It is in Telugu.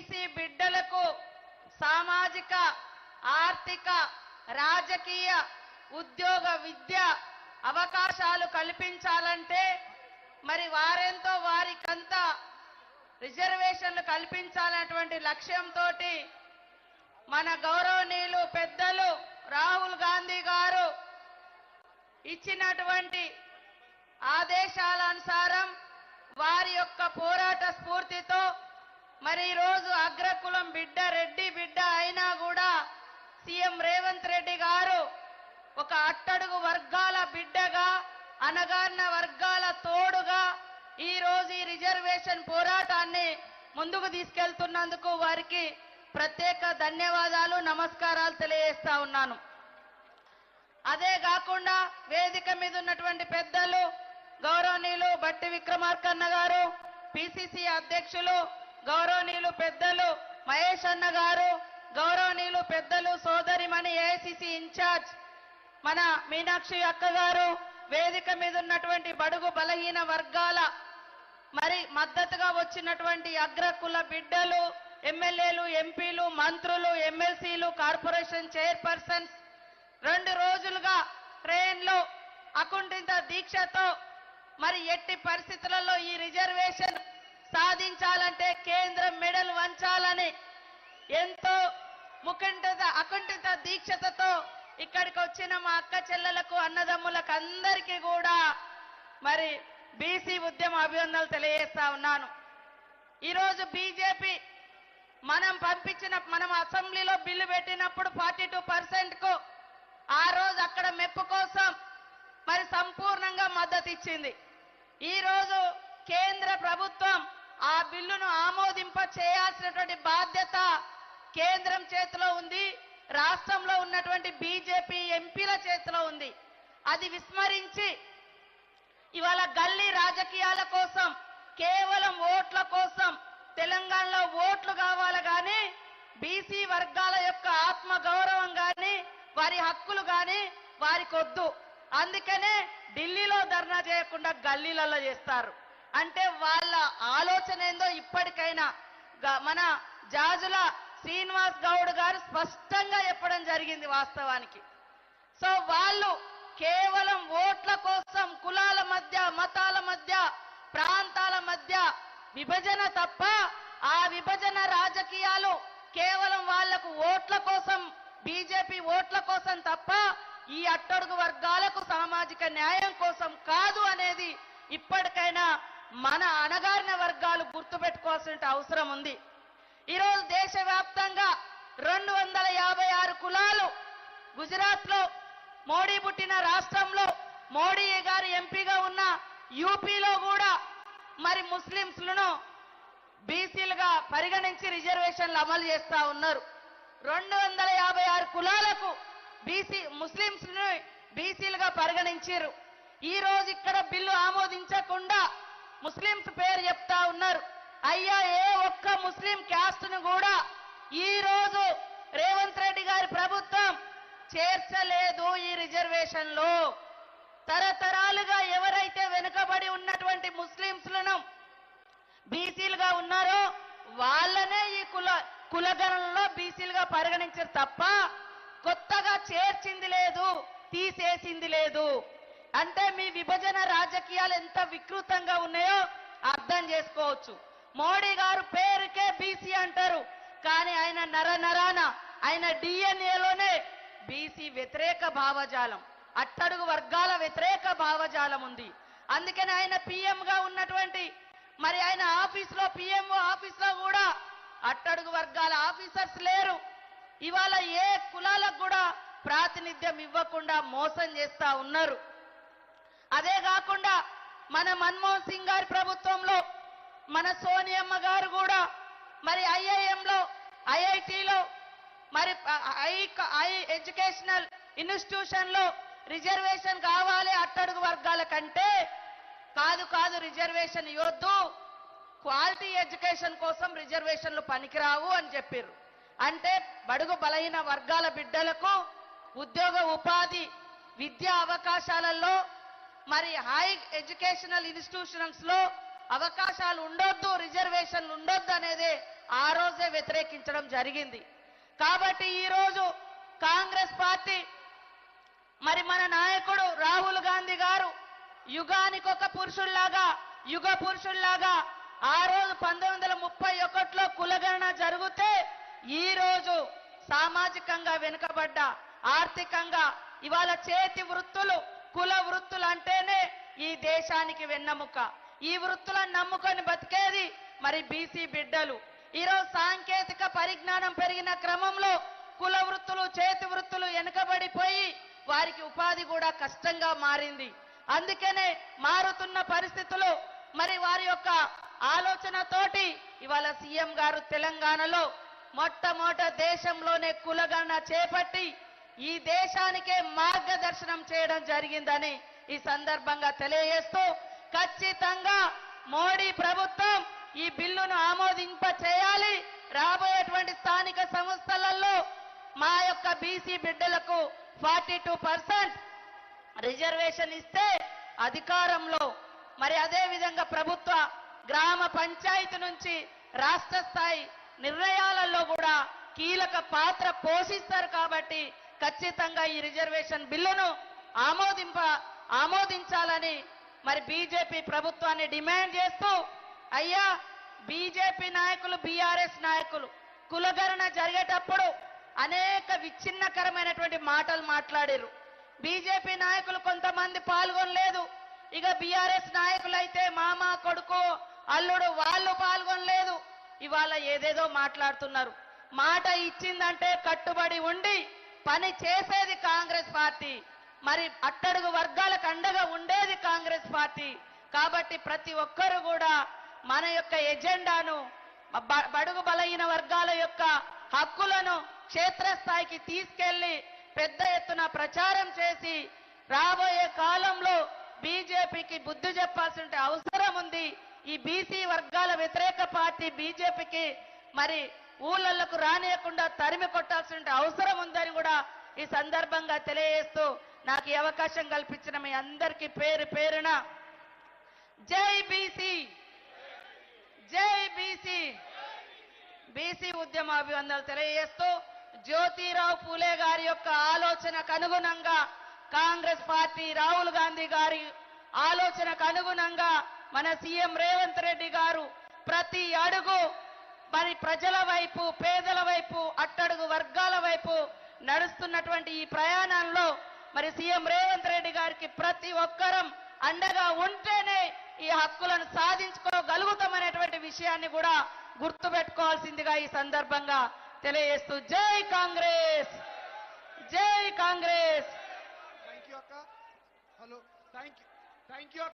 బీసీ బిడ్డలకు సామాజిక ఆర్థిక రాజకీయ ఉద్యోగ విద్య అవకాశాలు కల్పించాలంటే మరి వారెంతో వారికంతా రిజర్వేషన్లు కల్పించాలనేటువంటి లక్ష్యంతో మన గౌరవనీయులు పెద్దలు రాహుల్ గాంధీ గారు ఇచ్చినటువంటి ఆదేశాల అనుసారం వారి యొక్క పోరాట స్ఫూర్తితో మరి ఈరోజు అగ్రకులం బిడ్డ రెడ్డి బిడ్డ అయినా కూడా సీఎం రేవంత్ రెడ్డి గారు ఒక అట్టడుగు వర్గాల బిడ్డగా అనగారిన వర్గాల తోడుగా ఈరోజు ఈ రిజర్వేషన్ పోరాటాన్ని ముందుకు తీసుకెళ్తున్నందుకు వారికి ప్రత్యేక ధన్యవాదాలు నమస్కారాలు తెలియజేస్తా ఉన్నాను. అదే కాకుండా వేదిక మీద ఉన్నటువంటి పెద్దలు గౌరవనీయులు బట్టి విక్రమార్కన్న గారు, పిసిసి అధ్యక్షులు గౌరవనీయులు పెద్దలు మహేష్ అన్న గారు, గౌరవనీయులు పెద్దలు సోదరిమణి ఏఐసిసి ఇన్ఛార్జ్ మన మీనాక్షి అక్క గారు, వేదిక మీద ఉన్నటువంటి బడుగు బలహీన వర్గాల మరి మద్దతుగా వచ్చినటువంటి అగ్రకుల బిడ్డలు, ఎమ్మెల్యేలు, ఎంపీలు, మంత్రులు, ఎమ్మెల్సీలు, కార్పొరేషన్ చైర్పర్సన్స్ 2 రోజులుగా ట్రైన్లో అకుంఠిత దీక్షతో మరి ఎట్టి పరిస్థితులలో ఈ రిజర్వేషన్ సాధించాలంటే కేంద్రం మెడలు వంచాలని ఎంతో అకుంఠిత దీక్షతో ఇక్కడికి వచ్చిన మా అక్క చెల్లెలకు అన్నదమ్ములకు అందరికీ కూడా మరి బీసీ ఉద్యమ అభినందనలు తెలియజేస్తా ఉన్నాను. ఈరోజు బీజేపీ మనం అసెంబ్లీలో బిల్లు పెట్టినప్పుడు 42%కు ఆ రోజు అక్కడ మెప్పు కోసం మరి సంపూర్ణంగా మద్దతు ఇచ్చింది. ఈరోజు కేంద్ర ప్రభుత్వం ఆ బిల్లును ఆమోదింప చేయాల్సినటువంటి బాధ్యత కేంద్రం చేతిలో ఉంది, రాష్ట్రంలో ఉన్నటువంటి బీజేపీ ఎంపీల చేతిలో ఉంది. అది విస్మరించి ఇవాళ గల్లీ రాజకీయాల కోసం కేవలం ఓట్ల కోసం తెలంగాణలో ఓట్లు కావాలి కానీ బీసీ వర్గాల యొక్క ఆత్మ గౌరవం కానీ వారి హక్కులు కానీ వారికి వద్దు. అందుకనే ఢిల్లీలో ధర్నా చేయకుండా గల్లీలలో చేస్తారు. అంటే వాళ్ళ ఆలోచన ఏందో ఇప్పటికైనా మన జాజుల శ్రీనివాస్ గౌడ్ గారు స్పష్టంగా చెప్పడం జరిగింది వాస్తవానికి. సో వాళ్ళు కేవలం ఓట్ల కోసం కులాల మధ్య, మతాల మధ్య, ప్రాంతాల మధ్య విభజన తప్ప ఆ విభజన రాజకీయాలు కేవలం వాళ్లకు ఓట్ల కోసం, బీజేపీ ఓట్ల కోసం తప్ప ఈ అట్టడుగు వర్గాలకు సామాజిక న్యాయం కోసం కాదు అనేది ఇప్పటికైనా మన అణగారిన వర్గాలు గుర్తుపెట్టుకోవాల్సిన అవసరం ఉంది. ఈరోజు దేశవ్యాప్తంగా 256 కులాలు గుజరాత్లో మోడీ పుట్టిన రాష్ట్రంలో మోడీ గారు ఎంపీగా ఉన్న యూపీలో కూడా మరి ముస్లింలను బీసీలుగా పరిగణించి రిజర్వేషన్లు అమలు చేస్తా ఉన్నారు. 256 కులాలకు ముస్లింస్ను బీసీలుగా పరిగణించారు. ఈ రోజు ఇక్కడ బిల్లు ఆమోదించకుండా ముస్లింస్ పేరు చెప్తా ఉన్నారు. అయ్యా, ఏ ఒక్క ముస్లిం క్యాస్ట్ ను కూడా ఈ రోజు రేవంత్ రెడ్డి గారి ప్రభుత్వం చేర్చలేదు ఈ రిజర్వేషన్ లో. తరతరాలుగా ఎవరైతే వెనుకబడి ఉన్నటువంటి ముస్లింస్లను బీసీలుగా ఉన్నారో వాళ్ళనే ఈ కులగణంలో బీసీలుగా పరిగణించారు తప్ప కొత్తగా చేర్చింది లేదు, తీసేసింది లేదు. అంటే మీ విభజన రాజకీయాలు ఎంత వికృతంగా ఉన్నాయో అర్థం చేసుకోవచ్చు. మోడీ గారు పేరుకే బీసీ అంటారు, కానీ ఆయన నరనరాన ఆయన డిఎన్ఏలోనే బీసీ వ్యతిరేక భావజాలం, అట్టడుగు వర్గాల వ్యతిరేక భావజాలం ఉంది. అందుకని ఆయన పీఎంగా ఉన్నటువంటి మరి ఆయన ఆఫీసులో, పీఎంఓ ఆఫీసులో కూడా అట్టడుగు వర్గాల ఆఫీసర్స్ లేరు. ఇవాళ ఏ కులాలకు కూడా ప్రాతినిధ్యం ఇవ్వకుండా మోసం చేస్తా ఉన్నారు. అదే కాకుండా మన మన్మోహన్ సింగ్ గారి ప్రభుత్వంలో మన సోనియమ్మ గారు కూడా మరి ఐఐఎంలో, ఐఐటిలో మరి హై ఎడ్యుకేషనల్ ఇన్స్టిట్యూషన్ లో రిజర్వేషన్ కావాలి అట్టడుగు వర్గాల కంటే కాదు రిజర్వేషన్ ఇవ్వద్దు, క్వాలిటీ ఎడ్యుకేషన్ కోసం రిజర్వేషన్లు పనికిరావు అని చెప్పారు. అంటే బడుగు బలహీన వర్గాల బిడ్డలకు ఉద్యోగ ఉపాధి విద్యా అవకాశాలలో మరి హై ఎడ్యుకేషనల్ ఇన్స్టిట్యూషన్స్ లో అవకాశాలు ఉండొద్దు, రిజర్వేషన్లు ఉండొద్దు అనేది ఆ రోజే వ్యతిరేకించడం జరిగింది. కాబట్టి ఈ రోజు కాంగ్రెస్ పార్టీ మరి మన నాయకుడు రాహుల్ గాంధీ గారు యుగానికి ఒక పురుషుల్లాగా, యుగ పురుషుల్లాగా ఆ రోజు 1931లో కులగణన జరిగితే ఈ రోజు సామాజికంగా వెనుకబడ్డ, ఆర్థికంగా ఇవాళ చేతి వృత్తులు, కుల వృత్తులు అంటేనే ఈ దేశానికి వెన్నెముక. ఈ వృత్తులను నమ్ముకొని బతికేది మరి బీసీ బిడ్డలు. ఈరోజు సాంకేతిక పరిజ్ఞానం పెరిగిన క్రమంలో కుల వృత్తులు, చేతి వృత్తులు వెనుకబడిపోయి వారికి ఉపాధి కూడా కష్టంగా మారింది. అందుకనే మారుతున్న పరిస్థితులు మరి వారి యొక్క ఆలోచనతోటి ఇవాళ సీఎం గారు తెలంగాణలో మొట్టమొదట దేశంలోనే కులగణన చేపట్టి ఈ దేశానికే మార్గదర్శనం చేయడం జరిగిందని ఈ సందర్భంగా తెలియజేస్తూ, ఖచ్చితంగా మోడీ ప్రభుత్వం ఈ బిల్లును ఆమోదింప చేయాలి. రాబోయేటువంటి స్థానిక సంస్థలలో మా యొక్క బీసీ బిడ్డలకు 42% రిజర్వేషన్ ఇస్తే అధికారంలో మరి అదే విధంగా ప్రభుత్వ గ్రామ పంచాయతీ నుంచి రాష్ట్ర స్థాయి నిర్ణయాలలో కూడా కీలక పాత్ర పోషిస్తారు. కాబట్టి ఖచ్చితంగా ఈ రిజర్వేషన్ బిల్లును ఆమోదించాలని మరి బీజేపీ ప్రభుత్వాన్ని డిమాండ్ చేస్తూ, అయ్యా బీజేపీ నాయకులు, బీఆర్ఎస్ నాయకులు కులగణన జరిగేటప్పుడు అనేక విచ్ఛిన్నకరమైనటువంటి మాటలు మాట్లాడారు. బీజేపీ నాయకులు కొంతమంది పాల్గొనలేదు. ఇక బీఆర్ఎస్ నాయకులైతే మామ, కొడుకు, అల్లుడు వాళ్ళు పాల్గొనలేదు. ఇవాళ ఏదేదో మాట్లాడుతున్నారు. మాట ఇచ్చిందంటే కట్టుబడి ఉండి పని చేసేది కాంగ్రెస్ పార్టీ. మరి అట్టడుగు వర్గాలకు అండగా ఉండేది కాంగ్రెస్ పార్టీ. కాబట్టి ప్రతి ఒక్కరు కూడా మన యొక్క ఎజెండాను, బడుగు బలహీన వర్గాల యొక్క హక్కులను క్షేత్రస్థాయికి తీసుకెళ్లి పెద్ద ఎత్తున ప్రచారం చేసి రాబోయే కాలంలో బీజేపీకి బుద్ధి చెప్పాల్సిన అవసరం ఉంది. ఈ బీసీ వర్గాల వ్యతిరేక పార్టీ బీజేపీకి మరి ఊళ్ళకు రానియకుండా తరిమి కొట్టాల్సిన అవసరం ఉందని కూడా ఈ సందర్భంగా తెలియజేస్తూ, నాకు ఈ అవకాశం కల్పించిన మీ అందరికీ పేరు పేరున జై బీసీ, జై బీసీ, బీసీ ఉద్యమ అభివందనలు తెలియజేస్తూ, జ్యోతిరావు పూలే గారి యొక్క ఆలోచనకు అనుగుణంగా కాంగ్రెస్ పార్టీ, రాహుల్ గాంధీ గారి ఆలోచనకు అనుగుణంగా మన సీఎం రేవంత్ రెడ్డి గారు ప్రతి అడుగు మరి ప్రజల వైపు, పేదల వైపు, అట్టడుగు వర్గాల వైపు నడుస్తున్నటువంటి ఈ ప్రయాణంలో మరి సీఎం రేవంత్ రెడ్డి గారికి ప్రతి ఒక్కరం అండగా ఉంటేనే ఈ హక్కులను సాధించుకోగలుగుతామనేటువంటి విషయాన్ని కూడా గుర్తుపెట్టుకోవాల్సిందిగా ఈ సందర్భంగా తెలియజేస్తూ, జై కాంగ్రెస్, జై కాంగ్రెస్. థ్యాంక్ యూ అక్క. Hello, thank you.